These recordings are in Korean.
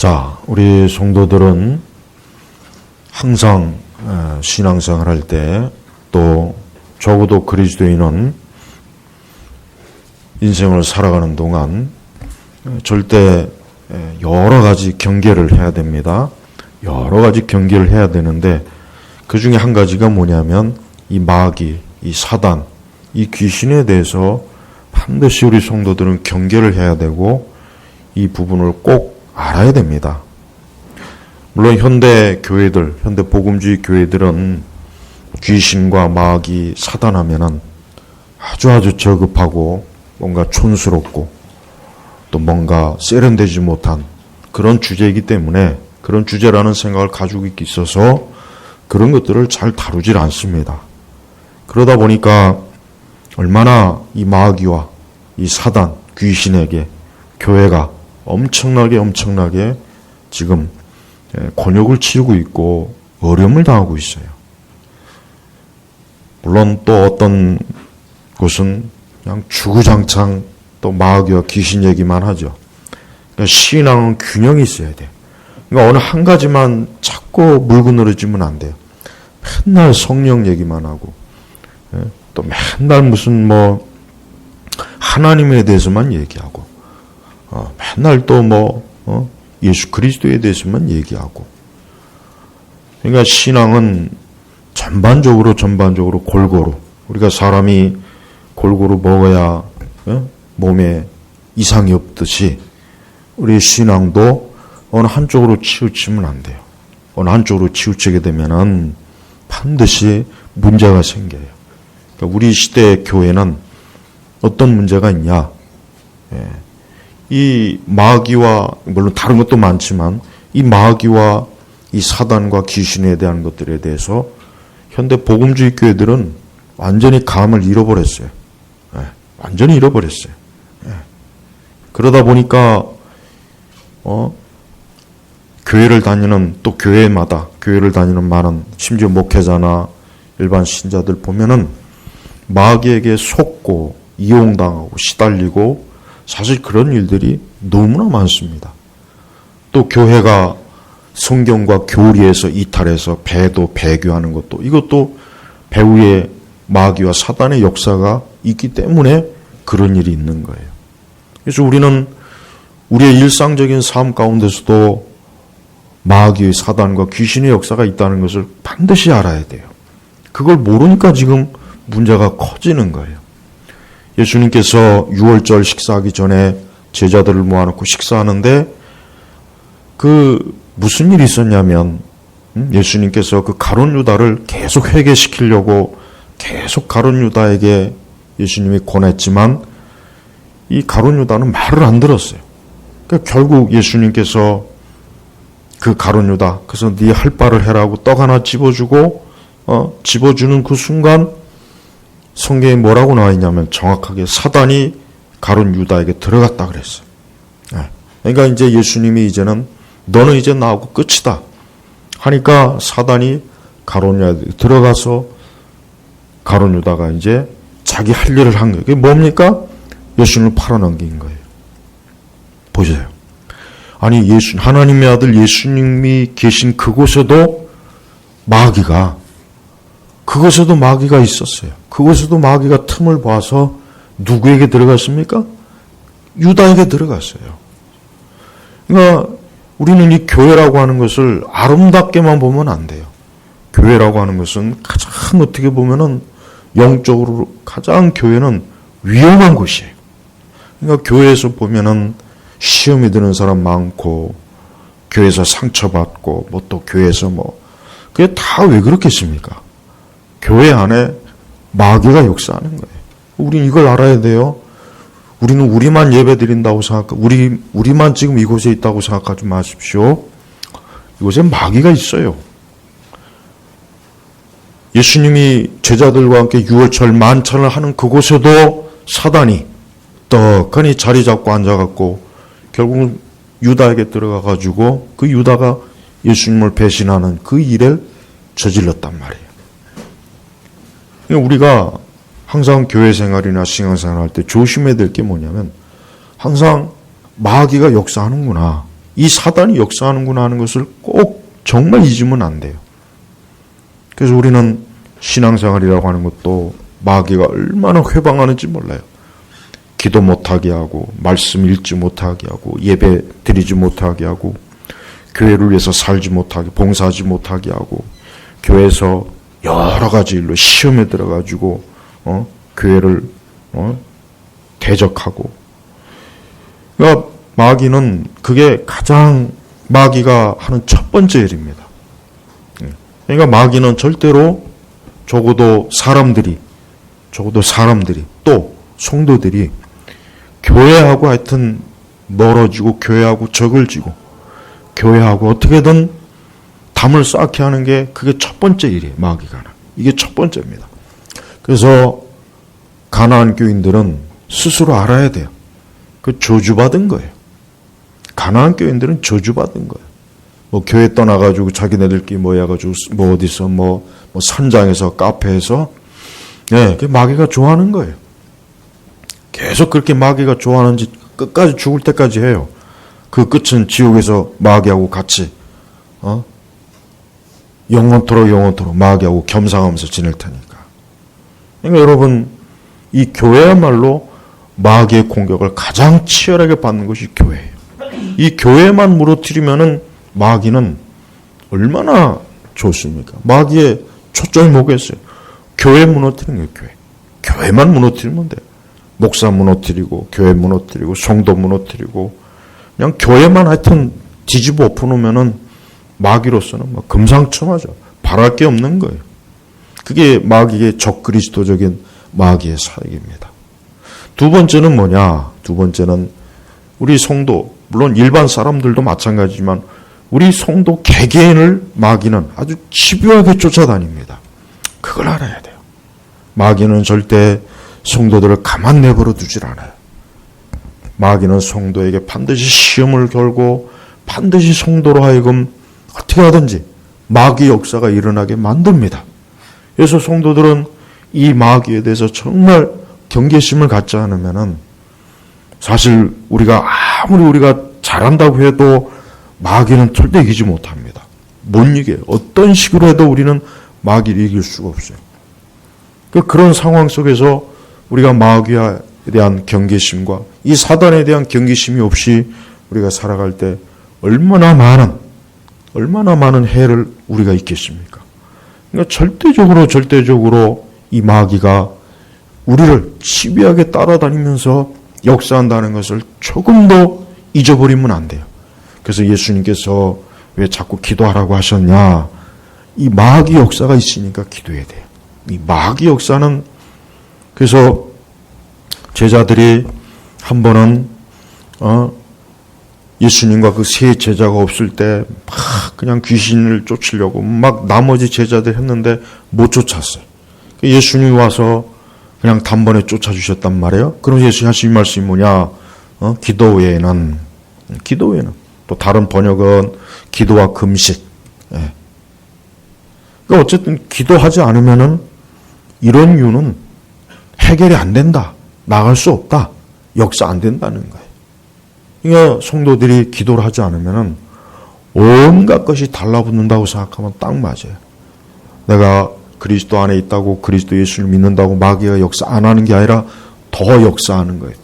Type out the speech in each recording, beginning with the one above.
자, 우리 성도들은 항상 신앙생활 할 때, 또 적어도 그리스도인은 인생을 살아가는 동안 절대 여러 가지 경계를 해야 됩니다. 여러 가지 경계를 해야 되는데, 그 중에 한 가지가 뭐냐면 이 마귀, 이 사단, 이 귀신에 대해서 반드시 우리 성도들은 경계를 해야 되고 이 부분을 꼭 알아야 됩니다. 물론 현대 교회들, 현대 복음주의 교회들은 귀신과 마귀, 사단 하면은 아주 저급하고 뭔가 촌스럽고 또 뭔가 세련되지 못한 그런 주제이기 때문에, 그런 주제라는 생각을 가지고 있어서 그런 것들을 잘 다루질 않습니다. 그러다 보니까 얼마나 이 마귀와 이 사단, 귀신에게 교회가 엄청나게 지금 곤욕을 치르고 있고 어려움을 당하고 있어요. 물론 또 어떤 곳은 그냥 주구장창 또 마귀와 귀신 얘기만 하죠. 그러니까 신앙은 균형이 있어야 돼요. 그러니까 어느 한 가지만 자꾸 물고 늘어지면 안 돼요. 맨날 성령 얘기만 하고, 또 맨날 무슨 하나님에 대해서만 얘기하고, 맨날 또 예수 그리스도에 대해서만 얘기하고. 그러니까 신앙은 전반적으로 골고루, 우리가 사람이 골고루 먹어야 몸에 이상이 없듯이 우리 신앙도 어느 한쪽으로 치우치면 안 돼요. 어느 한쪽으로 치우치게 되면은 반드시 문제가 생겨요. 그러니까 우리 시대의 교회는 어떤 문제가 있냐? 이 마귀와, 물론 다른 것도 많지만 이 마귀와 이 사단과 귀신에 대한 것들에 대해서 현대 복음주의 교회들은 완전히 감을 잃어버렸어요. 완전히 잃어버렸어요. 그러다 보니까 교회를 다니는, 또 교회마다 교회를 다니는 많은 심지어 목회자나 일반 신자들 보면은 마귀에게 속고 이용당하고 시달리고, 사실 그런 일들이 너무나 많습니다. 또 교회가 성경과 교리에서 이탈해서 배도 배교하는 것도, 이것도 배후에 마귀와 사단의 역사가 있기 때문에 그런 일이 있는 거예요. 그래서 우리는 우리의 일상적인 삶 가운데서도 마귀의, 사단과 귀신의 역사가 있다는 것을 반드시 알아야 돼요. 그걸 모르니까 지금 문제가 커지는 거예요. 예수님께서 유월절 식사하기 전에 제자들을 모아놓고 식사하는데 무슨 일이 있었냐면, 예수님께서 그 가룟 유다를 계속 회개시키려고 계속 가룟 유다에게 예수님이 권했지만 이 가룟 유다는 말을 안 들었어요. 그러니까 결국 예수님께서 그 가룟 유다, 그래서 네 할 바를 해라고 떡 하나 집어주고, 집어주는 그 순간 성경에 뭐라고 나와 있냐면 정확하게 사단이 가룟 유다에게 들어갔다 그랬어요. 그러니까 이제 예수님이 이제는 너는 이제 나하고 끝이다 하니까 사단이 가룟 유다에 들어가서 가룟 유다가 이제 자기 할 일을 한 거예요. 그게 뭡니까? 예수님을 팔아넘긴 거예요. 보세요. 아니, 하나님의 아들 예수님이 계신 그곳에도 마귀가 있었어요. 그곳에도 마귀가 틈을 봐서 누구에게 들어갔습니까? 유다에게 들어갔어요. 그러니까 우리는 이 교회라고 하는 것을 아름답게만 보면 안 돼요. 교회라고 하는 것은 가장 어떻게 보면은 영적으로 가장 교회는 위험한 곳이에요. 그러니까 교회에서 보면은 시험이 드는 사람 많고, 교회에서 상처받고, 또 교회에서 그게 다 왜 그렇겠습니까? 교회 안에 마귀가 역사하는 거예요. 우린 이걸 알아야 돼요. 우리는 우리만 예배 드린다고 생각하고, 우리만 지금 이곳에 있다고 생각하지 마십시오. 이곳에 마귀가 있어요. 예수님이 제자들과 함께 유월절 만찬을 하는 그곳에도 사단이 떡하니 자리 잡고 앉아갖고 결국은 유다에게 들어가가지고 그 유다가 예수님을 배신하는 그 일을 저질렀단 말이에요. 우리가 항상 교회 생활이나 신앙생활 할 때 조심해야 될 게 뭐냐면, 항상 마귀가 역사하는구나. 이 사단이 역사하는구나 하는 것을 꼭 정말 잊으면 안 돼요. 그래서 우리는 신앙생활이라고 하는 것도 마귀가 얼마나 회방하는지 몰라요. 기도 못하게 하고, 말씀 읽지 못하게 하고, 예배 드리지 못하게 하고, 교회를 위해서 살지 못하게, 봉사하지 못하게 하고, 교회에서 여러 가지 일로 시험에 들어가지고 교회를 대적하고. 그러니까 마귀는 그게 가장 마귀가 하는 첫 번째 일입니다. 그러니까 마귀는 절대로 적어도 사람들이 또 성도들이 교회하고 하여튼 멀어지고 교회하고 적을 지고 교회하고 어떻게든 담을 쌓게 하는 게 그게 첫 번째 일이에요. 마귀가. 이게 첫 번째입니다. 그래서 가나안 교인들은 스스로 알아야 돼요. 그 저주받은 거예요. 가나안 교인들은 저주받은 거예요. 뭐 교회 떠나가지고 자기네들끼리 모여가지고 뭐 어디서 뭐 선장에서 카페에서 그 마귀가 좋아하는 거예요. 계속 그렇게 마귀가 좋아하는지 끝까지 죽을 때까지 해요. 그 끝은 지옥에서 마귀하고 같이 영원토록 마귀하고 겸상하면서 지낼 테니까. 그러니까 여러분, 이 교회야말로 마귀의 공격을 가장 치열하게 받는 것이 교회예요. 이 교회만 무너뜨리면은 마귀는 얼마나 좋습니까? 마귀의 초점이 뭐겠어요? 교회 무너뜨리는 거예요. 교회만 무너뜨리면 돼요. 목사 무너뜨리고, 교회 무너뜨리고, 성도 무너뜨리고, 그냥 교회만 하여튼 뒤집어 엎어놓으면은 마귀로서는 막 금상첨화죠. 바랄 게 없는 거예요. 그게 마귀의 적그리스도적인 마귀의 사역입니다. 두 번째는 뭐냐? 두 번째는 우리 성도, 물론 일반 사람들도 마찬가지지만 우리 성도 개개인을 마귀는 아주 집요하게 쫓아다닙니다. 그걸 알아야 돼요. 마귀는 절대 성도들을 가만 내버려 두질 않아요. 마귀는 성도에게 반드시 시험을 걸고 반드시 성도로 하여금 어떻게 하든지 마귀 역사가 일어나게 만듭니다. 그래서 성도들은 이 마귀에 대해서 정말 경계심을 갖지 않으면은 사실 아무리 우리가 잘한다고 해도 마귀는 절대 이기지 못합니다. 못 이겨요. 어떤 식으로 해도 우리는 마귀를 이길 수가 없어요. 그런 상황 속에서 우리가 마귀에 대한 경계심과 이 사단에 대한 경계심이 없이 우리가 살아갈 때 얼마나 많은 해를 우리가 있겠습니까? 그러니까 절대적으로 이 마귀가 우리를 집요하게 따라다니면서 역사한다는 것을 조금도 잊어버리면 안 돼요. 그래서 예수님께서 왜 자꾸 기도하라고 하셨냐? 이 마귀 역사가 있으니까 기도해야 돼요. 이 마귀 역사는, 그래서 제자들이 한 번은 예수님과 그 세 제자가 없을 때 막 그냥 귀신을 쫓으려고 막 나머지 제자들 했는데 못 쫓았어요. 예수님이 와서 그냥 단번에 쫓아주셨단 말이에요. 그럼 예수님 하신 말씀이 뭐냐? 기도 외에는 또 다른 번역은 기도와 금식. 예. 그러니까 어쨌든 기도하지 않으면은 이런 이유는 해결이 안 된다. 나갈 수 없다. 역사 안 된다는 거예요. 그러니까 성도들이 기도를 하지 않으면은 온갖 것이 달라붙는다고 생각하면 딱 맞아요. 내가 그리스도 안에 있다고, 그리스도 예수를 믿는다고 마귀가 역사 안 하는 게 아니라 더 역사하는 거예요.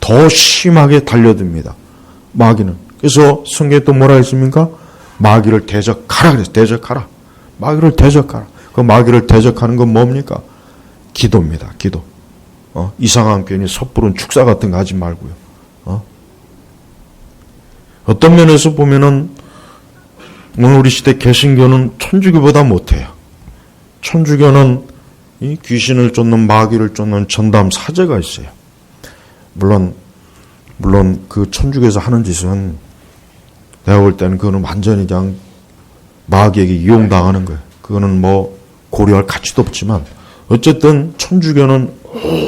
더 심하게 달려듭니다. 마귀는. 그래서 성경에 또 뭐라 했습니까? 마귀를 대적하라 그랬어요. 대적하라. 마귀를 대적하라. 그 마귀를 대적하는 건 뭡니까? 기도입니다. 기도. 이상한 괜히 섣부른 축사 같은 거 하지 말고요. 어떤 면에서 보면은 오늘 우리 시대 개신교는 천주교보다 못해요. 천주교는 이 귀신을 쫓는 마귀를 쫓는 전담 사제가 있어요. 물론 그 천주교에서 하는 짓은 내가 볼 때는 그거는 완전히 그냥 마귀에게 이용당하는 거예요. 그거는 뭐 고려할 가치도 없지만 어쨌든 천주교는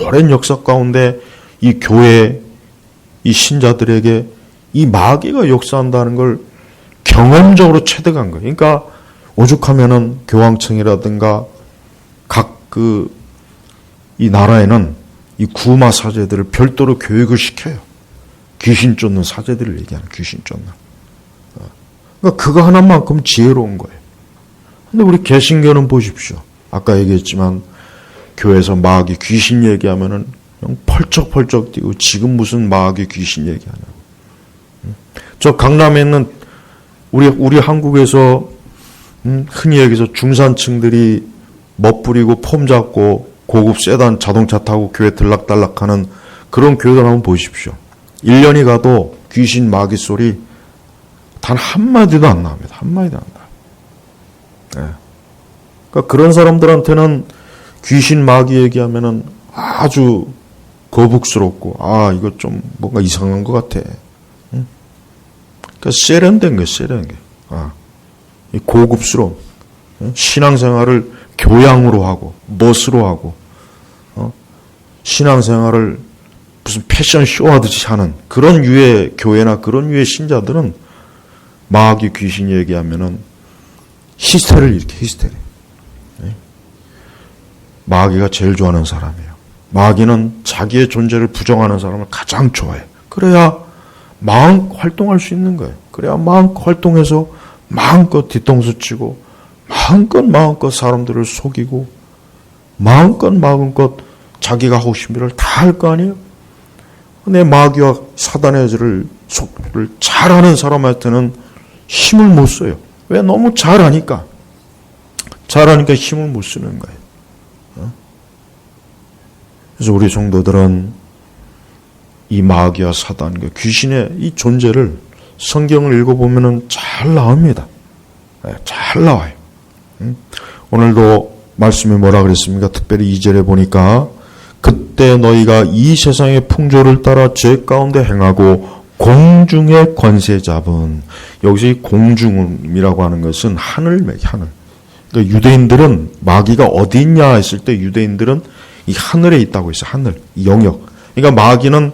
오랜 역사 가운데 이 교회, 이 신자들에게 이 마귀가 역사한다는 걸 경험적으로 체득한 거예요. 그러니까 오죽하면은 교황청이라든가 각 이 나라에는 이 구마 사제들을 별도로 교육을 시켜요. 귀신 쫓는 사제들을 얘기하는 귀신 쫓는. 그러니까 그거 하나만큼 지혜로운 거예요. 근데 우리 개신교는 보십시오. 아까 얘기했지만 교회에서 마귀 귀신 얘기하면은 펄쩍펄쩍 뛰고 지금 무슨 마귀 귀신 얘기하냐. 저 강남에 있는 우리 한국에서 흔히 얘기해서 중산층들이 멋부리고 폼 잡고 고급 세단 자동차 타고 교회 들락달락하는 그런 교회들 한번 보십시오. 1년이 가도 귀신 마귀 소리 단 한마디도 안 나옵니다. 한마디도 안 나와요. 네. 그러니까 그런 사람들한테는 귀신 마귀 얘기하면은 아주 거북스럽고, 이거 좀 뭔가 이상한 것 같아. 그러니까 세련된 거예요, 세련된 게. 이 고급스러운. 신앙생활을 교양으로 하고, 멋으로 하고, 신앙생활을 무슨 패션쇼 하듯이 하는 그런 유의 교회나 그런 유의 신자들은 마귀 귀신 얘기하면은 히스테리를 일으켜, 히스테리. 마귀가 제일 좋아하는 사람이에요. 마귀는 자기의 존재를 부정하는 사람을 가장 좋아해요. 그래야 마음껏 활동할 수 있는 거예요. 그래야 마음껏 활동해서 마음껏 뒤통수 치고 마음껏 사람들을 속이고 마음껏 자기가 하고 싶은 일을 다 할 거 아니에요. 근데 마귀와 사단의 죄를 잘하는 사람한테는 힘을 못 써요. 왜? 너무 잘하니까 힘을 못 쓰는 거예요. 그래서 우리 성도들은 이 마귀와 사단과 귀신의 이 존재를 성경을 읽어보면 잘 나옵니다. 잘 나와요. 오늘도 말씀이 뭐라 그랬습니까? 특별히 2절에 보니까 그때 너희가 이 세상의 풍조를 따라 죄 가운데 행하고 공중의 권세 잡은, 여기서 이 공중이라고 하는 것은 하늘. 그러니까 유대인들은 마귀가 어디 있냐 했을 때 유대인들은 이 하늘에 있다고 했어요. 하늘, 이 영역. 그러니까 마귀는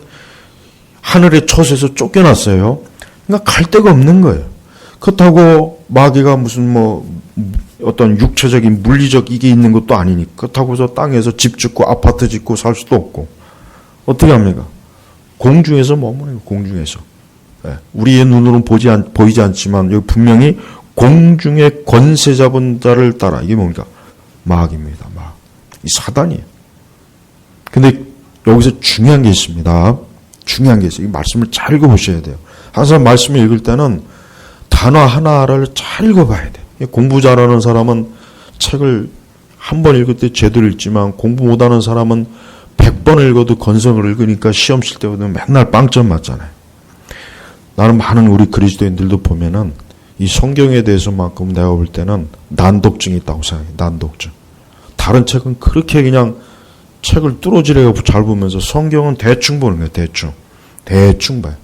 하늘의 초소에서 쫓겨났어요. 그러니까 갈 데가 없는 거예요. 그렇다고 마귀가 무슨 어떤 육체적인 물리적 이게 있는 것도 아니니까. 그렇다고 해서 땅에서 집 짓고 아파트 짓고 살 수도 없고. 어떻게 합니까? 공중에서 머무는 거예요. 공중에서. 우리의 눈으로는 보이지 않지만 여기 분명히 공중의 권세 잡은 자를 따라. 이게 뭡니까? 마귀입니다. 이 사단이에요. 근데 여기서 중요한 게 있습니다. 중요한 게 있어요. 이 말씀을 잘 읽어보셔야 돼요. 항상 말씀을 읽을 때는 단어 하나를 잘 읽어봐야 돼요. 공부 잘하는 사람은 책을 한 번 읽을 때 제대로 읽지만 공부 못하는 사람은 100번 읽어도 건성을 읽으니까 시험 칠 때보다 맨날 빵점 맞잖아요. 나는 많은 우리 그리스도인들도 보면은 이 성경에 대해서만큼 내가 볼 때는 난독증이 있다고 생각해요. 난독증. 다른 책은 그렇게 그냥 책을 뚫어지려고 잘 보면서 성경은 대충 보는 거예요. 대충 봐요.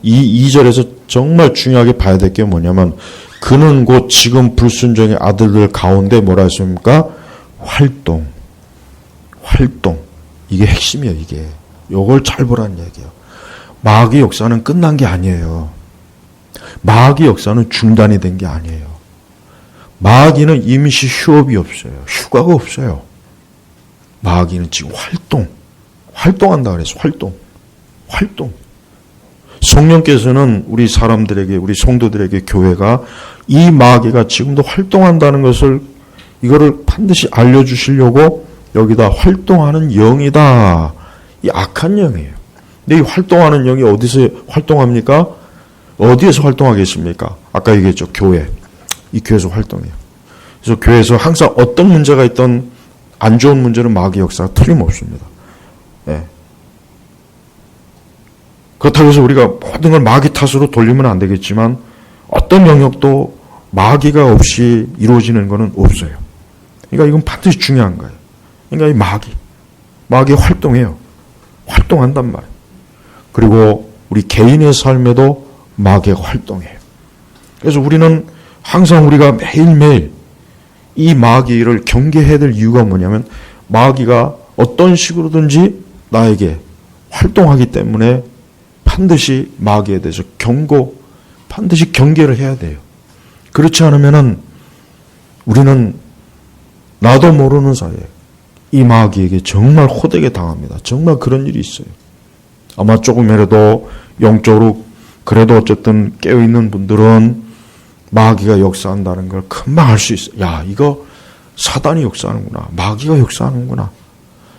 이 2절에서 정말 중요하게 봐야 될 게 뭐냐면 그는 곧 지금 불순종의 아들들 가운데 뭐라 했습니까? 활동. 이게 핵심이에요. 이게. 요걸 잘 보라는 얘기예요. 마귀 역사는 끝난 게 아니에요. 마귀 역사는 중단이 된 게 아니에요. 마귀는 임시 휴업이 없어요. 휴가가 없어요. 마귀는 지금 활동한다 그래서 활동. 성령께서는 우리 사람들에게, 우리 성도들에게 교회가 이 마귀가 지금도 활동한다는 것을 이거를 반드시 알려주시려고 여기다 활동하는 영이다. 이 악한 영이에요. 근데 이 활동하는 영이 어디서 활동합니까? 어디에서 활동하겠습니까? 아까 얘기했죠. 교회. 이 교회에서 활동해요. 그래서 교회에서 항상 어떤 문제가 있던 안 좋은 문제는 마귀 역사가 틀림없습니다. 그렇다고 해서 우리가 모든 걸 마귀 탓으로 돌리면 안 되겠지만 어떤 영역도 마귀가 없이 이루어지는 것은 없어요. 그러니까 이건 반드시 중요한 거예요. 그러니까 이 마귀 활동해요. 활동한단 말이에요. 그리고 우리 개인의 삶에도 마귀가 활동해요. 그래서 우리는 항상 우리가 매일매일 이 마귀를 경계해야 될 이유가 뭐냐면 마귀가 어떤 식으로든지 나에게 활동하기 때문에 반드시 마귀에 대해서 반드시 경계를 해야 돼요. 그렇지 않으면은 우리는 나도 모르는 사이에 이 마귀에게 정말 호되게 당합니다. 정말 그런 일이 있어요. 아마 조금이라도 영적으로 그래도 어쨌든 깨어있는 분들은 마귀가 역사한다는 걸 금방 알 수 있어요. 야, 이거 사단이 역사하는구나. 마귀가 역사하는구나.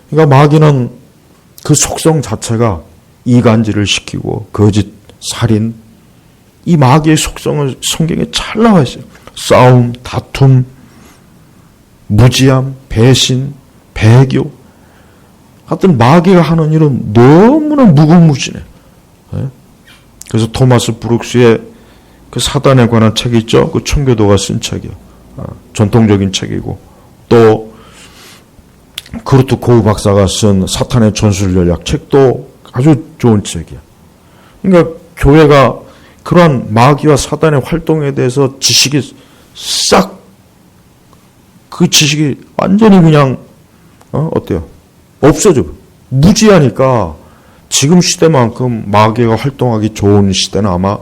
그러니까 마귀는 그 속성 자체가 이간질을 시키고 거짓, 살인, 이 마귀의 속성을 성경에 잘 나와 있어요. 싸움, 다툼, 무지함, 배신, 배교. 하여튼 마귀가 하는 일은 너무나 무궁무진해. 그래서 토마스 브룩스의 그 사단에 관한 책이 있죠. 그 청교도가 쓴 책이요. 전통적인 책이고, 또 크루트 코우 박사가 쓴 사탄의 전술 전략 책도 아주 좋은 책이야. 그러니까 교회가 그러한 마귀와 사단의 활동에 대해서 지식이 싹, 그 지식이 완전히 그냥 어때요? 없어져. 무지하니까 지금 시대만큼 마귀가 활동하기 좋은 시대는 아마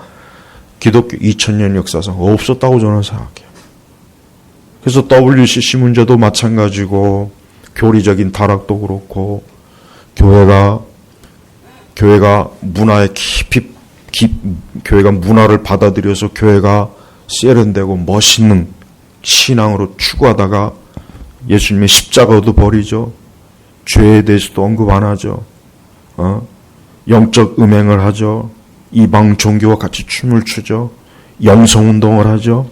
기독교 2000년 역사상 없었다고 저는 생각해요. 그래서 WCC 문제도 마찬가지고, 교리적인 타락도 그렇고, 교회가 문화에 교회가 문화를 받아들여서 교회가 세련되고 멋있는 신앙으로 추구하다가 예수님의 십자가도 버리죠. 죄에 대해서도 언급 안 하죠. 영적 음행을 하죠. 이방 종교와 같이 춤을 추죠. 영성운동을 하죠.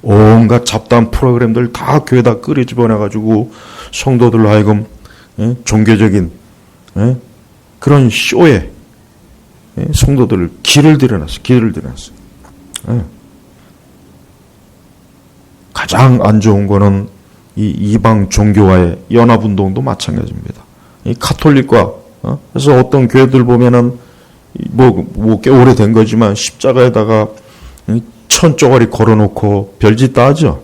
온갖 잡다한 프로그램들 다 교회에다 끓여 집어내가지고 성도들로 하여금 종교적인 그런 쇼에 성도들을 길을 들여놨어요. 가장 안 좋은 거는 이 이방 종교와의 연합운동도 마찬가지입니다. 이 카톨릭과 그래서 어떤 교회들 보면은 꽤 오래된 거지만 십자가에다가 천 쪼가리 걸어놓고 별짓 다 하죠.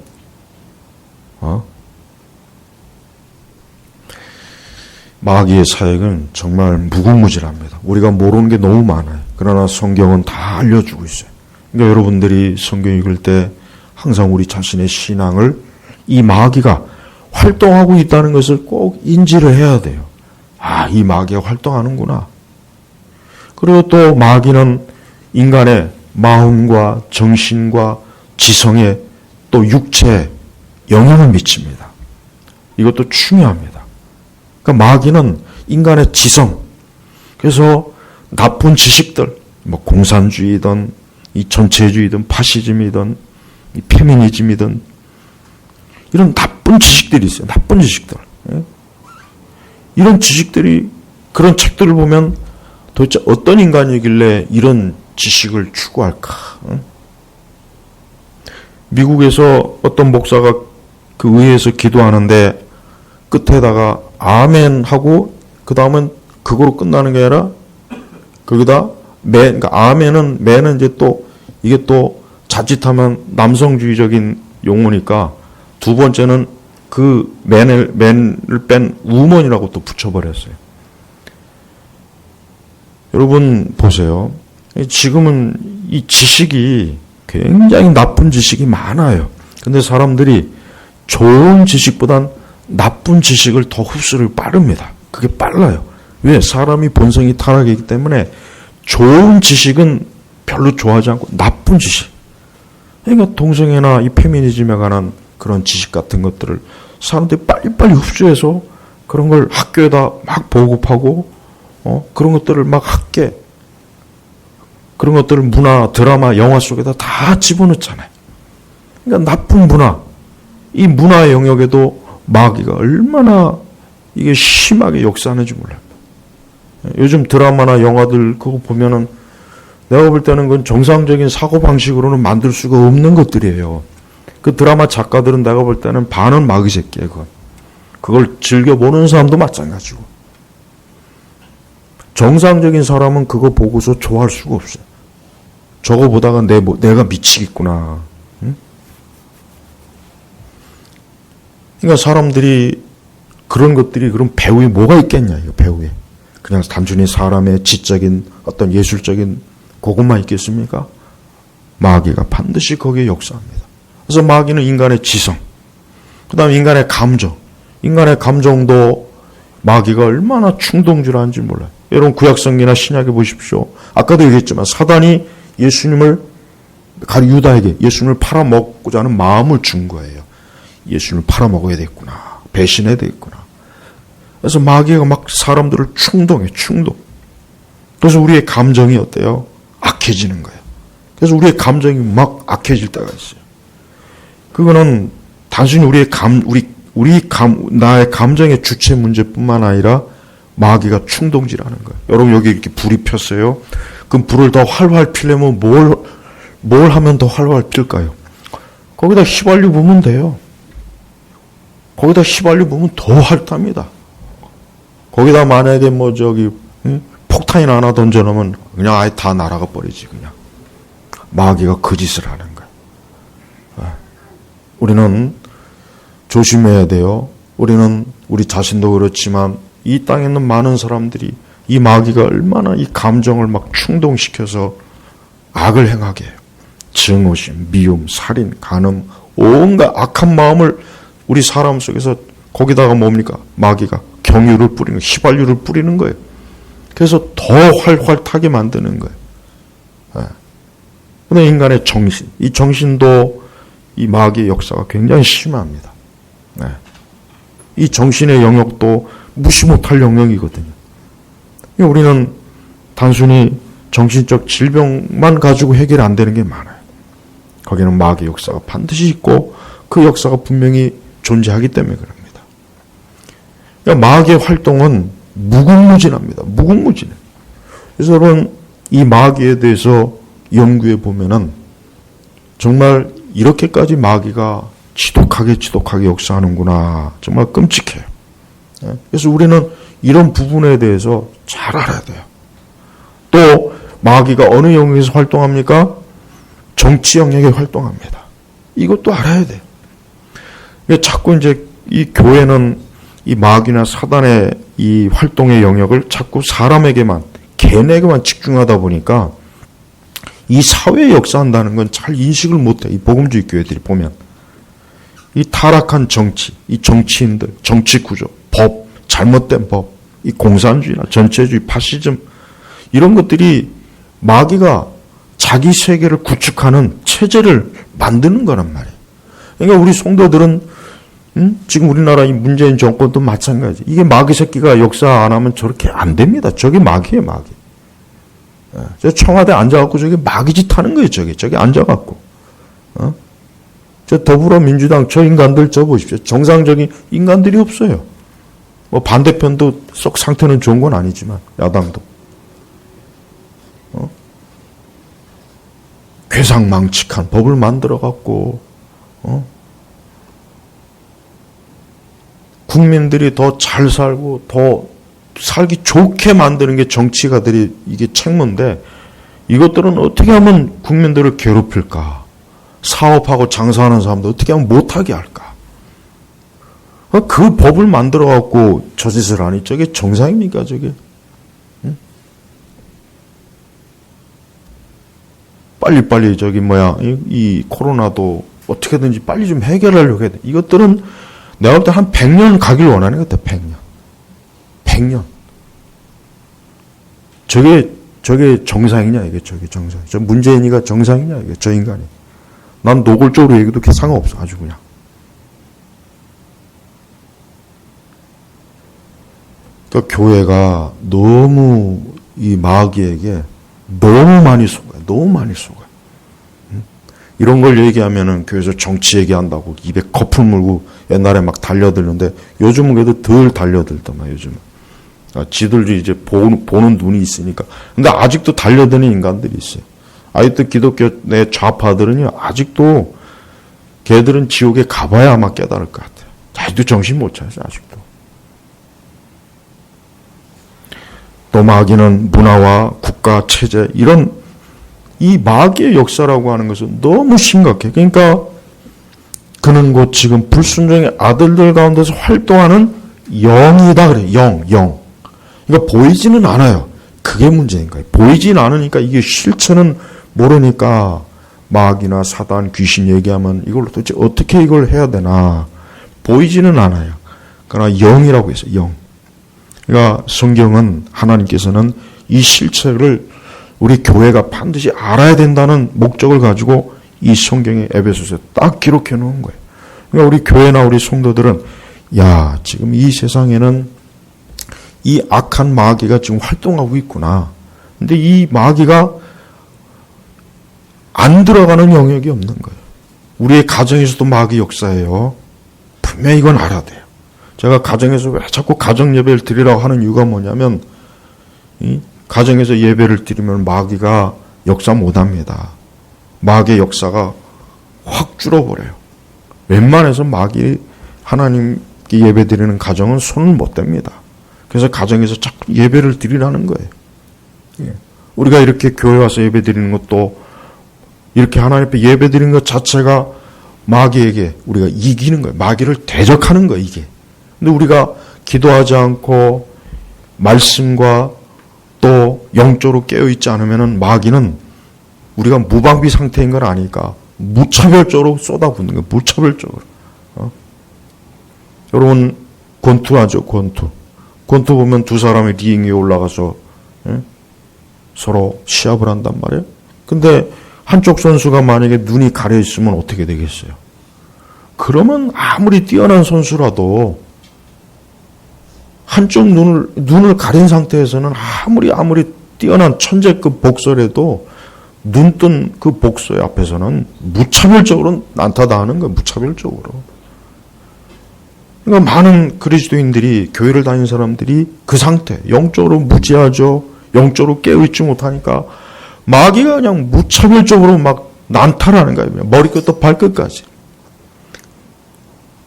마귀의 사역은 정말 무궁무진합니다. 우리가 모르는 게 너무 많아요. 그러나 성경은 다 알려주고 있어요. 그러니까 여러분들이 성경 읽을 때 항상 우리 자신의 신앙을 이 마귀가 활동하고 있다는 것을 꼭 인지를 해야 돼요. 아, 이 마귀가 활동하는구나. 그리고 또 마귀는 인간의 마음과 정신과 지성에 또 육체에 영향을 미칩니다. 이것도 중요합니다. 그러니까 마귀는 인간의 지성, 그래서 나쁜 지식들, 공산주의든 이 전체주의든 파시즘이든 이 페미니즘이든 이런 나쁜 지식들이 있어요. 나쁜 지식들. 이런 지식들이, 그런 책들을 보면 도대체 어떤 인간이길래 이런 지식을 추구할까? 미국에서 어떤 목사가 그 의회에서 기도하는데 끝에다가 아멘 하고 그 다음은 그거로 끝나는 게 아니라 거기다 그러니까 아멘은 매는 이제 또 이게 또 자칫하면 남성주의적인 용어니까 두 번째는 그 맨을 뺀 우먼이라고 또 붙여버렸어요. 여러분 보세요. 지금은 이 지식이 굉장히 나쁜 지식이 많아요. 근데 사람들이 좋은 지식보단 나쁜 지식을 더 흡수를 빠릅니다. 그게 빨라요. 왜? 사람이 본성이 타락이기 때문에 좋은 지식은 별로 좋아하지 않고 나쁜 지식. 그러니까 동성애나 이 페미니즘에 관한 그런 지식 같은 것들을 사람들이 빨리빨리 흡수해서 그런 걸 학교에다 막 보급하고 그런 것들을 막 그런 것들을 문화, 드라마, 영화 속에다 다 집어넣잖아요. 그러니까 나쁜 문화, 이 문화의 영역에도 마귀가 얼마나 이게 심하게 역사하는지 몰라요. 요즘 드라마나 영화들 그거 보면은 내가 볼 때는 그건 정상적인 사고방식으로는 만들 수가 없는 것들이에요. 그 드라마 작가들은 내가 볼 때는 반은 마귀 새끼예요. 그걸 즐겨보는 사람도 마찬가지고. 정상적인 사람은 그거 보고서 좋아할 수가 없어요. 저거 보다가 내가 미치겠구나. 응? 그러니까 사람들이 그런 것들이 그럼 배우에 뭐가 있겠냐, 이거 배우에. 그냥 단순히 사람의 지적인 어떤 예술적인 그것만 있겠습니까? 마귀가 반드시 거기에 역사합니다. 그래서 마귀는 인간의 지성, 그 다음에 인간의 감정, 인간의 감정도 마귀가 얼마나 충동질하는지 몰라요. 여러분 구약성경이나 신약에 보십시오. 아까도 얘기했지만 사단이 예수님을 유다에게 예수님을 팔아먹고자 하는 마음을 준 거예요. 예수님을 팔아먹어야 되겠구나. 배신해야 되겠구나. 그래서 마귀가 막 사람들을 충동. 그래서 우리의 감정이 어때요? 악해지는 거예요. 그래서 우리의 감정이 막 악해질 때가 있어요. 그거는 단순히 나의 감정의 주체 문제뿐만 아니라 마귀가 충동질하는 거예요. 여러분 여기 이렇게 불이 폈어요. 그럼 불을 더 활활 피려면 뭘 하면 더 활활 필까요? 거기다 휘발유 부으면 돼요. 거기다 휘발유 부으면 더 활답니다. 거기다 만약에 폭탄이나 하나 던져놓으면 그냥 아예 다 날아가 버리지 그냥. 마귀가 그 짓을 하는 거예요. 우리는 조심해야 돼요. 우리는 우리 자신도 그렇지만 이 땅에 있는 많은 사람들이 이 마귀가 얼마나 이 감정을 막 충동시켜서 악을 행하게 해요. 증오심, 미움, 살인, 간음, 온갖 악한 마음을 우리 사람 속에서 거기다가 뭡니까? 마귀가 경유를 뿌리는, 휘발유를 뿌리는 거예요. 그래서 더 활활 타게 만드는 거예요. 그런데 인간의 정신, 이 정신도 이 마귀의 역사가 굉장히 심합니다. 이 정신의 영역도 무시 못할 영역이거든요. 우리는 단순히 정신적 질병만 가지고 해결 안 되는 게 많아요. 거기는 마귀의 역사가 반드시 있고 그 역사가 분명히 존재하기 때문에 그럽니다. 그러니까 마귀의 활동은 무궁무진합니다. 무궁무진해요. 그래서 여러분 이 마귀에 대해서 연구해 보면은 정말 이렇게까지 마귀가 지독하게 역사하는구나. 정말 끔찍해요. 그래서 우리는 이런 부분에 대해서 잘 알아야 돼요. 또 마귀가 어느 영역에서 활동합니까? 정치 영역에 활동합니다. 이것도 알아야 돼요. 자꾸 이제 이 교회는 이 마귀나 사단의 이 활동의 영역을 자꾸 사람에게만, 개인에게만 집중하다 보니까 이 사회에 역사한다는 건 잘 인식을 못해. 이 복음주의 교회들이 보면. 이 타락한 정치, 이 정치인들, 정치 구조, 법, 잘못된 법, 이 공산주의나 전체주의, 파시즘, 이런 것들이 마귀가 자기 세계를 구축하는 체제를 만드는 거란 말이에요. 그러니까 우리 성도들은 지금 우리나라 이 문재인 정권도 마찬가지. 이게 마귀 새끼가 역사 안 하면 저렇게 안 됩니다. 저게 마귀예요, 마귀. 저 청와대 앉아갖고 저게 마귀 짓 하는 거예요, 저기 앉아갖고. 저 더불어민주당 저 인간들 저 보십시오. 정상적인 인간들이 없어요. 뭐 반대편도 썩 상태는 좋은 건 아니지만, 야당도. 괴상망측한 법을 만들어갖고, 국민들이 더 잘 살고 더 살기 좋게 만드는 게 정치가들이 이게 책무인데 이것들은 어떻게 하면 국민들을 괴롭힐까? 사업하고 장사하는 사람들 어떻게 하면 못하게 할까? 그 법을 만들어 갖고 저 짓을 하니 저게 정상입니까? 저게? 빨리 이 코로나도 어떻게든지 빨리 좀 해결하려고 해야 돼. 이것들은 내가 볼 때 한 100년 가길 원하는 것 같아. 100년. 저게 정상이냐, 이게 저게 정상. 저 문재인이가 정상이냐, 이게 저 인간이. 난 노골적으로 얘기도 상관없어, 아주 그냥. 그러니까 교회가 너무 이 마귀에게 너무 많이 속아요. 이런 걸 얘기하면은 교회에서 정치 얘기한다고 입에 거품 물고 옛날에 막 달려들는데 요즘은 그래도 덜 달려들더만, 요즘은. 지들도 이제 보는 눈이 있으니까. 근데 아직도 달려드는 인간들이 있어요. 아직도 기독교 내 좌파들은요, 아직도 걔들은 지옥에 가봐야 아마 깨달을 것 같아요. 아직도 정신 못 차려요, 아직도. 또 마귀는 문화와 국가, 체제, 이런 이 마귀의 역사라고 하는 것은 너무 심각해. 그러니까 그는 곧 지금 불순종의 아들들 가운데서 활동하는 영이다 그래. 영. 그러니까 보이지는 않아요. 그게 문제인 거예요. 보이지는 않으니까 이게 실체는 모르니까 마귀나 사단, 귀신 얘기하면 이걸 도대체 어떻게 이걸 해야 되나. 보이지는 않아요. 그러나 영이라고 했어요. 영. 그러니까 성경은 하나님께서는 이 실체를 우리 교회가 반드시 알아야 된다는 목적을 가지고 이 성경의 에베소서에 딱 기록해 놓은 거예요. 그러니까 우리 교회나 우리 성도들은 야, 지금 이 세상에는 이 악한 마귀가 지금 활동하고 있구나. 근데 이 마귀가 안 들어가는 영역이 없는 거예요. 우리의 가정에서도 마귀 역사예요. 분명히 이건 알아야 돼요. 제가 가정에서 왜 자꾸 가정 예배를 드리라고 하는 이유가 뭐냐면 이 가정에서 예배를 드리면 마귀가 역사 못합니다. 마귀의 역사가 확 줄어버려요. 웬만해서 마귀 하나님께 예배 드리는 가정은 손을 못 댑니다. 그래서 가정에서 자꾸 예배를 드리라는 거예요. 우리가 이렇게 교회 와서 예배 드리는 것도 이렇게 하나님 앞에 예배 드리는 것 자체가 마귀에게 우리가 이기는 거예요. 마귀를 대적하는 거예요, 이게. 근데 우리가 기도하지 않고 말씀과 또 영적으로 깨어있지 않으면 마귀는 우리가 무방비 상태인 걸 아니까 무차별적으로 쏟아붓는 거예요. 무차별적으로. 여러분 권투하죠. 권투 보면 두 사람이 링 위에 올라가서 서로 시합을 한단 말이에요. 근데 한쪽 선수가 만약에 눈이 가려 있으면 어떻게 되겠어요? 그러면 아무리 뛰어난 선수라도 한쪽 눈을 가린 상태에서는 아무리 뛰어난 천재급 복서라도 눈 뜬 그 복서의 앞에서는 무차별적으로 난타당하는 거예요. 무차별적으로. 그러니까 많은 그리스도인들이, 교회를 다니는 사람들이 그 상태, 영적으로 무지하죠. 영적으로 깨어있지 못하니까 마귀가 그냥 무차별적으로 막 난타라는 거예요. 머리끝부터 발끝까지.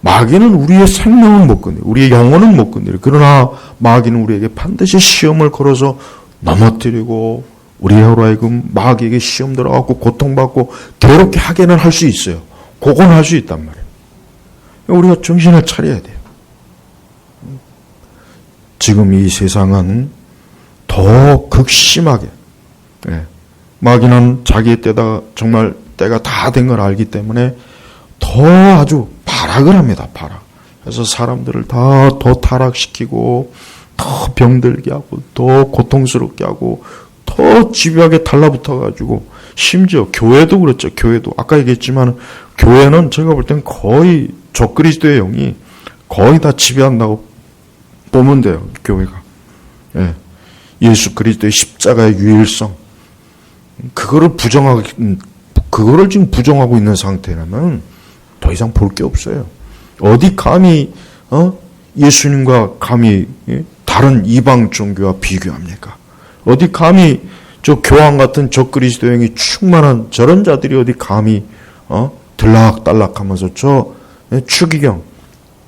마귀는 우리의 생명은 못 건드려, 우리의 영혼은 못 건드려. 그러나 마귀는 우리에게 반드시 시험을 걸어서 넘어뜨리고 우리로 하여금 마귀에게 시험 들어가고 고통받고 괴롭게 하게는 할 수 있어요. 그건 할 수 있단 말이에요. 우리가 정신을 차려야 돼요. 지금 이 세상은 더 극심하게, 마귀는 자기의 때가 정말 때가 다 된 걸 알기 때문에 더 아주 발악을 합니다. 발악. 그래서 사람들을 더 타락시키고 더 병들게 하고 더 고통스럽게 하고 더 집요하게 달라붙어가지고 심지어 교회도 그렇죠. 교회도 아까 얘기했지만 교회는 제가 볼 땐 거의 적그리스도의 영이 거의 다 지배한다고 보면 돼요. 교회가. 예수 그리스도의 십자가의 유일성 그거를 지금 부정하고 있는 상태라면 더 이상 볼 게 없어요. 어디 감히 예수님과 감히 다른 이방 종교와 비교합니까? 어디 감히 저 교황 같은 적그리스도형이 충만한 저런 자들이 어디 감히 들락달락하면서 저 추기경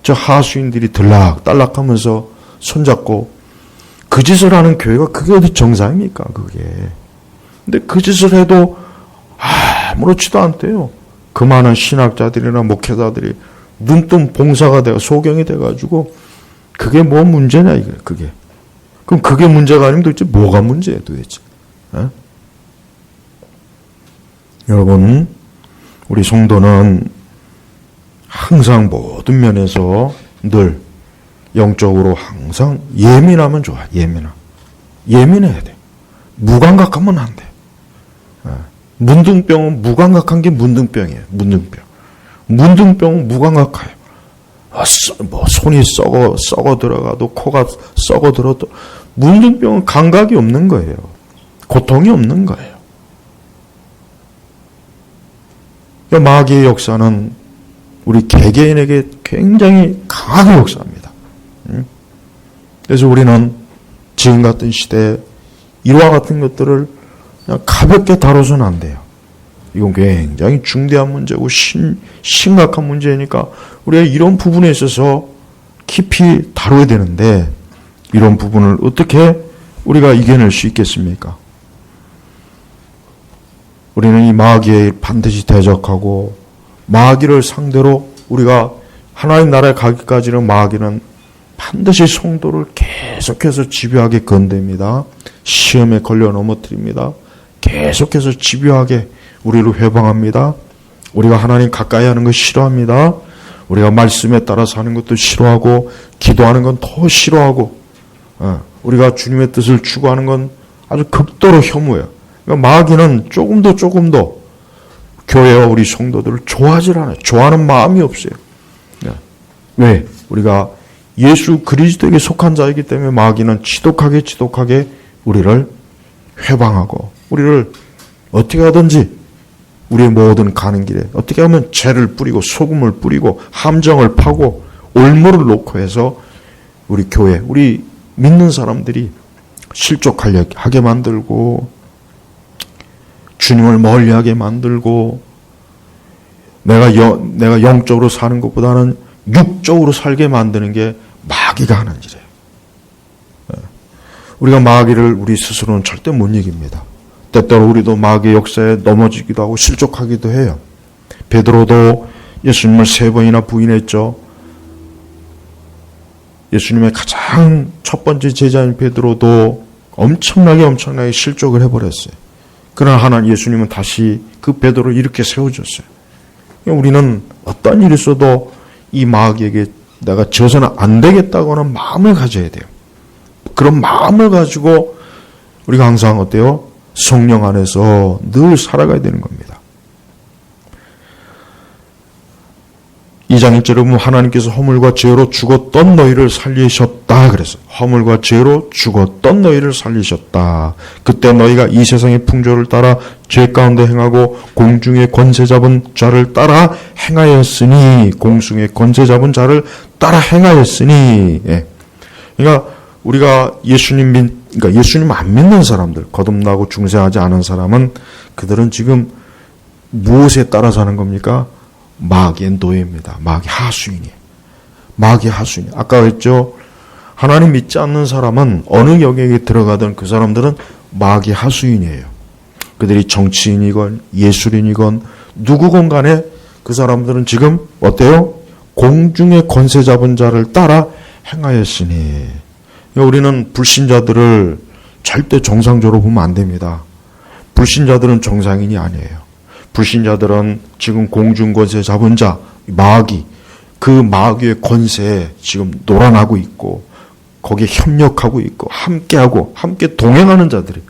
저 하수인들이 들락달락하면서 손잡고 그 짓을 하는 교회가 그게 어디 정상입니까? 그게. 근데 그 짓을 해도 아무렇지도 않대요. 그 많은 신학자들이나 목회자들이 눈뜬 봉사가 되고 소경이 돼가지고 그게 뭐 문제냐 이게 그게. 그럼 그게 문제가 아니면 도대체 뭐가 문제예요 도대체? 여러분 우리 성도는 항상 모든 면에서 늘 영적으로 항상 예민하면 좋아. 예민해야 돼. 무감각하면 안 돼. 문둥병은 무감각한 게 문둥병이에요. 문둥병은 무감각해요. 뭐 손이 썩어 들어가도 코가 썩어 들어도 문둥병은 감각이 없는 거예요. 고통이 없는 거예요. 그러니까 마귀의 역사는 우리 개개인에게 굉장히 강하게 역사합니다. 그래서 우리는 지금 같은 시대에 이와 같은 것들을 그냥 가볍게 다뤄서는 안 돼요. 이건 굉장히 중대한 문제고 심각한 문제니까 우리가 이런 부분에 있어서 깊이 다뤄야 되는데 이런 부분을 어떻게 우리가 이겨낼 수 있겠습니까? 우리는 이 마귀에 반드시 대적하고 마귀를 상대로 우리가 하나님 나라에 가기까지는 마귀는 반드시 성도를 계속해서 집요하게 건댑니다. 시험에 걸려 넘어뜨립니다. 계속해서 집요하게 우리를 회방합니다. 우리가 하나님 가까이 하는 거 싫어합니다. 우리가 말씀에 따라 사는 것도 싫어하고 기도하는 건 더 싫어하고 우리가 주님의 뜻을 추구하는 건 아주 극도로 혐오해요. 그러니까 마귀는 조금 더 교회와 우리 성도들을 좋아하질 않아요. 좋아하는 마음이 없어요. 왜? 우리가 예수 그리스도에게 속한 자이기 때문에 마귀는 지독하게 우리를 회방하고 우리를 어떻게 하든지 우리의 모든 가는 길에 어떻게 하면 죄를 뿌리고 소금을 뿌리고 함정을 파고 올무를 놓고 해서 우리 교회, 우리 믿는 사람들이 실족하게 만들고 주님을 멀리하게 만들고 내가 영적으로 사는 것보다는 육적으로 살게 만드는 게 마귀가 하는 일이에요. 우리가 마귀를 우리 스스로는 절대 못 이깁니다. 때때로 우리도 마귀의 역사에 넘어지기도 하고 실족하기도 해요. 베드로도 예수님을 3번이나 부인했죠. 예수님의 가장 첫 번째 제자인 베드로도 엄청나게 실족을 해버렸어요. 그러나 하나님 예수님은 다시 그 베드로를 이렇게 세워줬어요. 우리는 어떤 일이 있어도 이 마귀에게 내가 져서는 안 되겠다고 하는 마음을 가져야 돼요. 그런 마음을 가지고 우리가 항상 어때요? 성령 안에서 늘 살아가야 되는 겁니다. 2장 1절에 보면 하나님께서 허물과 죄로 죽었던 너희를 살리셨다 그래서 허물과 죄로 죽었던 너희를 살리셨다. 그때 너희가 이 세상의 풍조를 따라 죄 가운데 행하고 공중의 권세 잡은 자를 따라 행하였으니 공중의 권세 잡은 자를 따라 행하였으니 그러니까 우리가 예수님 안 믿는 사람들, 거듭나고 중생하지 않은 사람은 그들은 지금 무엇에 따라 사는 겁니까? 마귀의 노예입니다. 마귀 하수인이에요. 마귀 하수인. 아까 했죠. 하나님 믿지 않는 사람은 어느 영역에 들어가든 그 사람들은 마귀 하수인이에요. 그들이 정치인이건 예술인이건 누구건 간에 그 사람들은 지금 어때요? 공중의 권세 잡은 자를 따라 행하였으니. 우리는 불신자들을 절대 정상적으로 보면 안 됩니다. 불신자들은 정상인이 아니에요. 불신자들은 지금 공중권세 잡은 자, 마귀, 그 마귀의 권세에 지금 놀아나고 있고 거기에 협력하고 있고 함께 동행하는 자들이.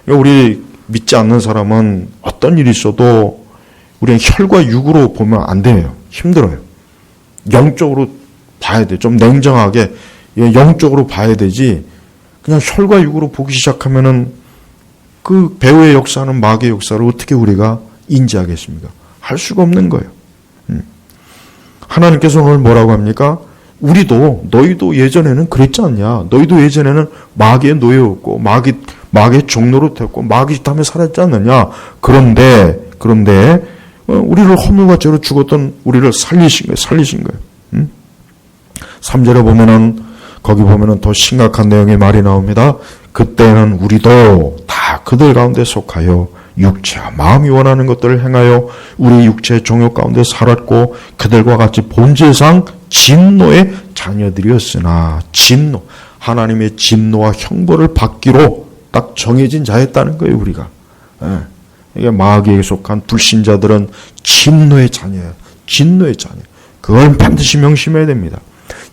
우리 믿지 않는 사람은 어떤 일이 있어도 우리는 혈과 육으로 보면 안 돼요. 힘들어요. 영적으로 봐야 돼. 좀 냉정하게 영적으로 봐야 되지. 그냥 혈과 육으로 보기 시작하면은 그 배후의 역사는 마귀의 역사를 어떻게 우리가 인지하겠습니까? 할 수가 없는 거예요. 하나님께서 오늘 뭐라고 합니까? 너희도 예전에는 그랬지 않냐? 너희도 예전에는 마귀의 노예였고 마귀의 종로로 됐고 마귀 짓하며 살았지 않느냐? 그런데 우리를 허물과 죄로 죽었던 우리를 살리신 거예요. 3절에 보면은 거기 보면은 더 심각한 내용의 말이 나옵니다. 그때는 우리도 다 그들 가운데 속하여 육체와 마음이 원하는 것들을 행하여 우리 육체의 종욕 가운데 살았고 그들과 같이 본질상 진노의 자녀들이었으나 진노, 하나님의 진노와 형벌을 받기로 딱 정해진 자였다는 거예요. 우리가. 이게 마귀에게 속한 불신자들은 진노의 자녀예요. 진노의 자녀. 그걸 반드시 명심해야 됩니다.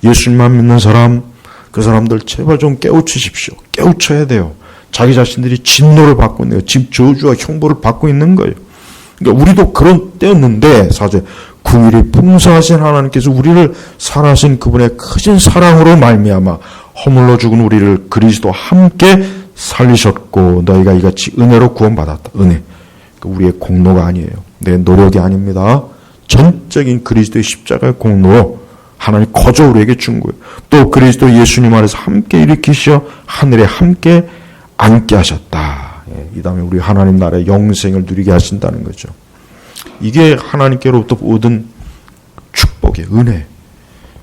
예수님만 믿는 사람, 그 사람들 제발 좀 깨우치십시오. 깨우쳐야 돼요. 자기 자신들이 진노를 받고 있는 거예요. 지금 저주와 형벌을 받고 있는 거예요. 그러니까 우리도 그런 때였는데 사실 긍휼이 풍성하신 하나님께서 우리를 사랑하신 그분의 크신 사랑으로 말미암아 허물로 죽은 우리를 그리스도와 함께 살리셨고 너희가 이같이 은혜로 구원받았다. 은혜. 우리의 공로가 아니에요. 내 노력이 아닙니다. 전적인 그리스도의 십자가의 공로로 하나님 거저 우리에게 준 거예요. 또 그리스도 예수님 안에서 함께 일으키시어 하늘에 함께 앉게 하셨다. 이 다음에 우리 하나님 나라의 영생을 누리게 하신다는 거죠. 이게 하나님께로부터 얻은 축복이에요. 은혜.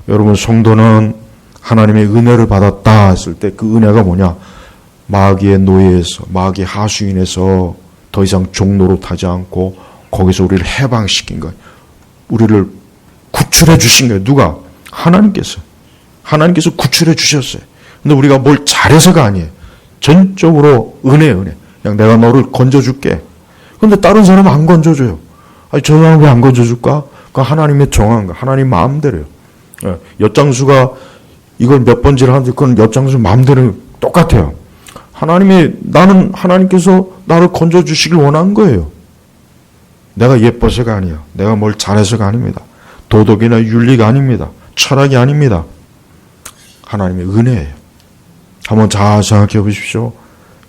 여러분 성도는 하나님의 은혜를 받았다 했을 때 그 은혜가 뭐냐? 마귀의 노예에서 마귀 하수인에서 더 이상 종로로 타지 않고 거기서 우리를 해방시킨 거예요. 우리를 구출해 주신 거예요. 누가? 하나님께서 구출해 주셨어요. 근데 우리가 뭘 잘해서가 아니에요. 전적으로 은혜. 그냥 내가 너를 건져줄게. 근데 다른 사람은 안 건져줘요. 아니, 저 사람 왜 안 건져줄까? 그 하나님의 정한 거, 하나님 마음대로요. 엿장수가 이걸 몇 번째를 하는데 그건 옆장수 마음대로 똑같아요. 나는 하나님께서 나를 건져주시길 원한 거예요. 내가 예뻐서가 아니에요. 내가 뭘 잘해서가 아닙니다. 도덕이나 윤리가 아닙니다. 철학이 아닙니다. 하나님의 은혜예요. 한번 잘 생각해 보십시오.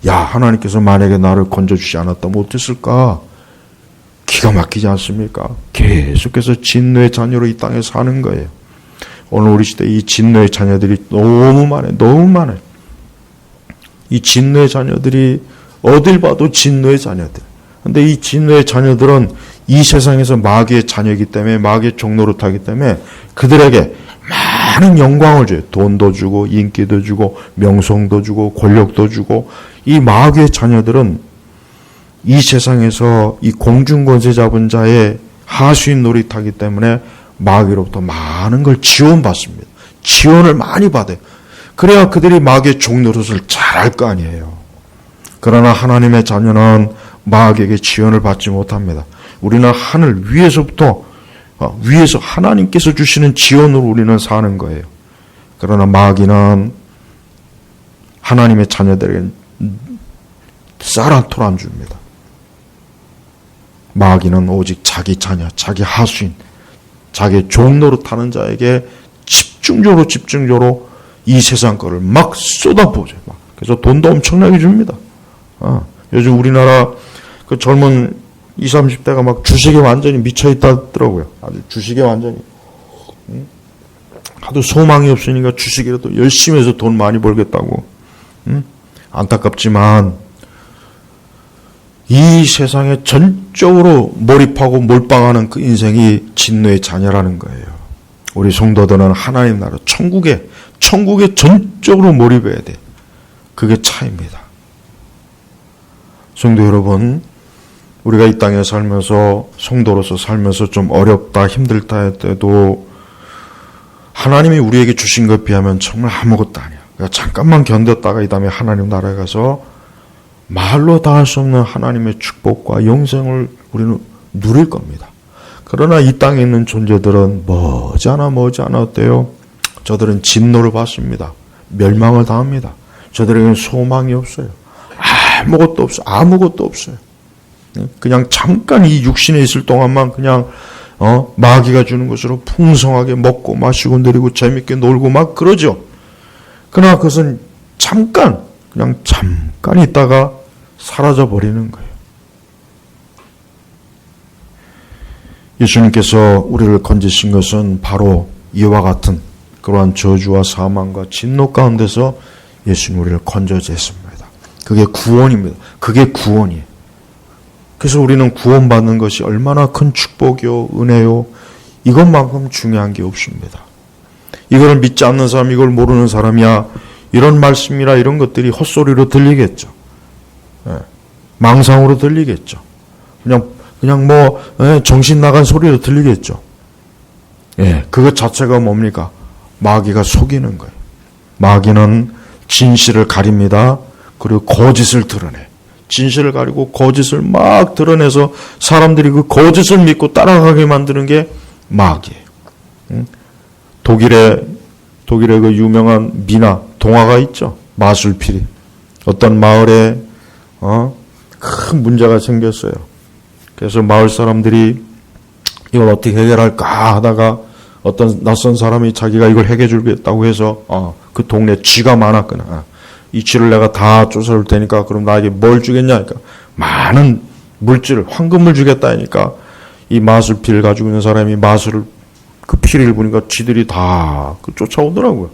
하나님께서 만약에 나를 건져주지 않았다면 어땠을까? 기가 막히지 않습니까? 계속해서 진노의 자녀로 이 땅에 사는 거예요. 오늘 우리 시대에 이 진노의 자녀들이 너무 많아요. 이 진노의 자녀들이 어딜 봐도 진노의 자녀들. 근데 이 진노의 자녀들은 이 세상에서 마귀의 자녀이기 때문에, 마귀의 종노릇하기 때문에 그들에게 많은 영광을 줘요. 돈도 주고 인기도 주고 명성도 주고 권력도 주고. 이 마귀의 자녀들은 이 세상에서 이 공중권세 잡은 자의 하수인 노릇하기 때문에 마귀로부터 많은 걸 지원받습니다. 지원을 많이 받아요. 그래야 그들이 마귀의 종노릇을 잘할 거 아니에요. 그러나 하나님의 자녀는 마귀에게 지원을 받지 못합니다. 우리는 하늘 위에서부터 위에서 하나님께서 주시는 지원으로 우리는 사는 거예요. 그러나 마귀는 하나님의 자녀들에게 쌀한 톨 안 줍니다. 마귀는 오직 자기 자녀, 자기 하수인, 자기 종노릇하는 자에게 집중적으로 이 세상 거를 막 쏟아부어요. 그래서 돈도 엄청나게 줍니다. 요즘 우리나라 그 젊은 20, 30대가 막 주식에 완전히 미쳐있다더라고요. 아주 주식에 완전히. 하도 소망이 없으니까 주식이라도 열심히 해서 돈 많이 벌겠다고. 안타깝지만 이 세상에 전적으로 몰입하고 몰빵하는 그 인생이 진노의 자녀라는 거예요. 우리 성도들은 하나님 나라 천국에 전적으로 몰입해야 돼. 그게 차이입니다. 성도 여러분, 우리가 이 땅에 살면서 성도로서 살면서 좀 어렵다 힘들다 할 때도 하나님이 우리에게 주신 것에 비하면 정말 아무것도 아니야. 그러니까 잠깐만 견뎠다가 이 다음에 하나님 나라에 가서 말로 다 할 수 없는 하나님의 축복과 영생을 우리는 누릴 겁니다. 그러나 이 땅에 있는 존재들은 머지않아 어때요? 저들은 진노를 받습니다. 멸망을 당합니다. 저들에게는 소망이 없어요. 아무것도 없어요. 그냥 잠깐 이 육신에 있을 동안만 그냥 마귀가 주는 것으로 풍성하게 먹고 마시고 누리고 재밌게 놀고 막 그러죠. 그러나 그것은 잠깐 있다가 사라져 버리는 거예요. 예수님께서 우리를 건지신 것은 바로 이와 같은 그러한 저주와 사망과 진노 가운데서 예수님 우리를 건져냈습니다. 그게 구원입니다. 그게 구원이에요. 그래서 우리는 구원받는 것이 얼마나 큰 축복이요, 은혜요, 이것만큼 중요한 게 없습니다. 이걸 믿지 않는 사람, 이걸 모르는 사람이야, 이런 말씀이나 이런 것들이 헛소리로 들리겠죠. 망상으로 들리겠죠. 그냥 정신 나간 소리로 들리겠죠. 그것 자체가 뭡니까? 마귀가 속이는 거예요. 마귀는 진실을 가립니다. 그리고 거짓을 드러내. 진실을 가리고 거짓을 막 드러내서 사람들이 그 거짓을 믿고 따라가게 만드는 게 마귀예요. 독일의 그 유명한 미나 동화가 있죠. 마술피리. 어떤 마을에 큰 문제가 생겼어요. 그래서 마을 사람들이 이걸 어떻게 해결할까 하다가 어떤 낯선 사람이 자기가 이걸 해결해 주겠다고 해서 그 동네 쥐가 많았거나 이 쥐를 내가 다 쫓아올 테니까 그럼 나에게 뭘 주겠냐 하니까 많은 물질을 황금을 주겠다 하니까 이 마술피를 가지고 있는 사람이 마술을 그 피리를 부니까 쥐들이 다 쫓아오더라고요.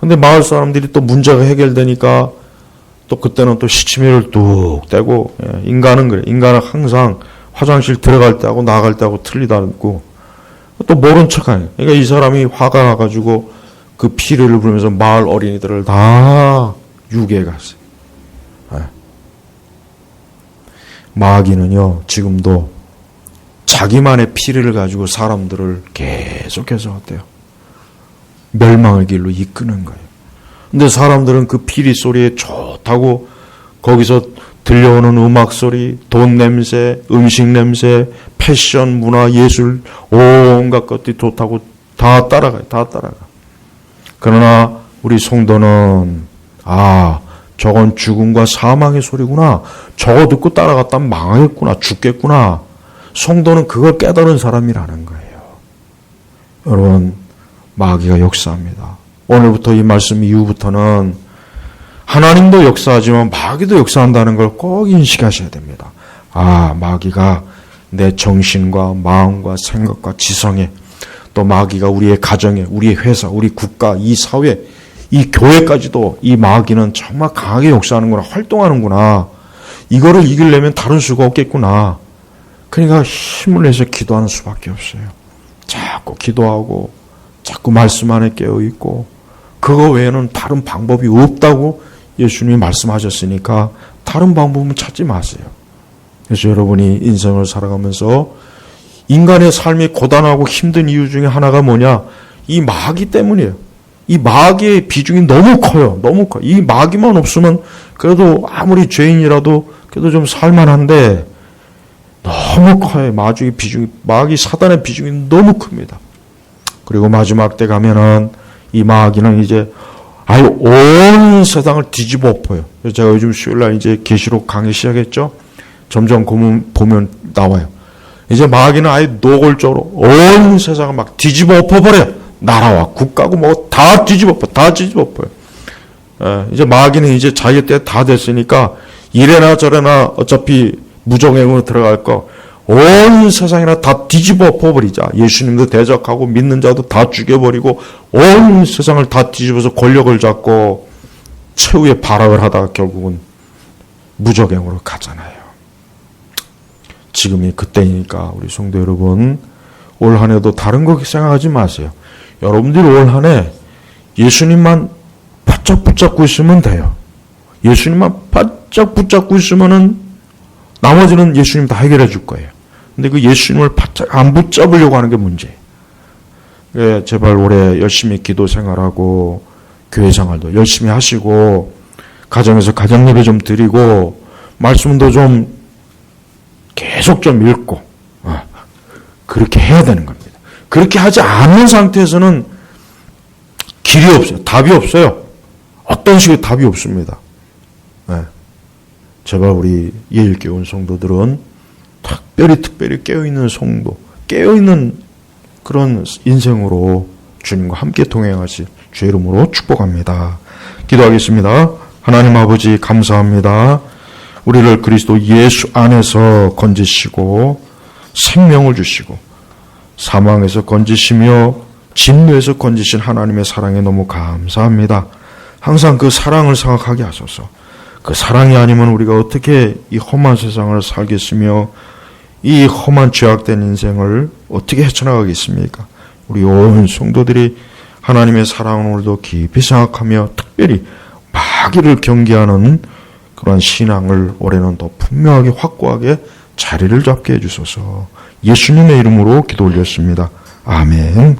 근데 마을 사람들이 또 문제가 해결되니까 또 그때는 또 시치미를 뚝 떼고 인간은 그래. 인간은 항상 화장실 들어갈 때하고 나갈 때하고 틀리다고 또 모른 척하네. 그러니까 이 사람이 화가 나가지고 그 피리를 부르면서 마을 어린이들을 다 유괴해 갔어요. 마귀는요, 지금도 자기만의 피리를 가지고 사람들을 계속해서 어때요? 멸망의 길로 이끄는 거예요. 근데 사람들은 그 피리 소리에 좋다고 거기서 들려오는 음악 소리, 돈 냄새, 음식 냄새, 패션, 문화, 예술, 온갖 것들이 좋다고 다 따라가요. 다 따라가. 그러나 우리 성도는 저건 죽음과 사망의 소리구나. 저거 듣고 따라갔다면 망하겠구나. 죽겠구나. 성도는 그걸 깨달은 사람이라는 거예요. 여러분, 마귀가 역사합니다. 오늘부터 이 말씀 이후부터는 하나님도 역사하지만 마귀도 역사한다는 걸 꼭 인식하셔야 됩니다. 마귀가 내 정신과 마음과 생각과 지성에, 또 마귀가 우리의 가정에, 우리의 회사, 우리 국가, 이 사회, 이 교회까지도 이 마귀는 정말 강하게 역사하는구나, 활동하는구나. 이거를 이기려면 다른 수가 없겠구나. 그러니까 힘을 내서 기도하는 수밖에 없어요. 자꾸 기도하고 자꾸 말씀 안에 깨어있고 그거 외에는 다른 방법이 없다고 예수님이 말씀하셨으니까 다른 방법은 찾지 마세요. 그래서 여러분이 인생을 살아가면서 인간의 삶이 고단하고 힘든 이유 중에 하나가 뭐냐? 이 마귀 때문이에요. 이 마귀의 비중이 너무 커요. 너무 커요. 이 마귀만 없으면 그래도 아무리 죄인이라도 그래도 좀 살만한데 너무 커요. 마귀 사단의 비중이 너무 큽니다. 그리고 마지막 때 가면은 이 마귀는 이제 아예 온 세상을 뒤집어 엎어요. 그래서 제가 요즘 수요일날 이제 계시록 강의 시작했죠. 점점 보면 나와요. 이제 마귀는 아예 노골적으로 온 세상을 막 뒤집어 엎어버려요. 나라와 국가고 뭐 다 뒤집어 엎어요. 이제 마귀는 이제 자기 때 다 됐으니까 이래나 저래나 어차피 무정행으로 들어갈 거 온 세상이나 다 뒤집어 엎어버리자. 예수님도 대적하고 믿는 자도 다 죽여버리고 온 세상을 다 뒤집어서 권력을 잡고 최후의 발악을 하다가 결국은 무적행으로 가잖아요. 지금이 그때니까 우리 성도 여러분, 올 한 해도 다른 거 생각하지 마세요. 여러분들이 올 한 해 예수님만 바짝 붙잡고 있으면 돼요. 예수님만 바짝 붙잡고 있으면은 나머지는 예수님 다 해결해 줄 거예요. 근데 그 예수님을 바짝 안 붙잡으려고 하는 게 문제예요. 예, 제발 올해 열심히 기도 생활하고 교회 생활도 열심히 하시고 가정에서 가정 예배 좀 드리고 말씀도 좀 계속 좀 읽고 그렇게 해야 되는 겁니다. 그렇게 하지 않는 상태에서는 길이 없어요. 답이 없어요. 어떤 식의 답이 없습니다. 네. 제발 우리 예일교회 온 성도들은 특별히 깨어있는 성도, 깨어있는 그런 인생으로 주님과 함께 동행하실 주의 이름으로 축복합니다. 기도하겠습니다. 하나님 아버지 감사합니다. 우리를 그리스도 예수 안에서 건지시고 생명을 주시고 사망에서 건지시며 진노에서 건지신 하나님의 사랑에 너무 감사합니다. 항상 그 사랑을 생각하게 하소서. 그 사랑이 아니면 우리가 어떻게 이 험한 세상을 살겠으며 이 험한 죄악된 인생을 어떻게 헤쳐나가겠습니까? 우리 온 성도들이 하나님의 사랑을 오늘도 깊이 생각하며 특별히 마귀를 경계하는 그런 신앙을 올해는 더 분명하게 확고하게 자리를 잡게 해주소서. 예수님의 이름으로 기도 올렸습니다. 아멘.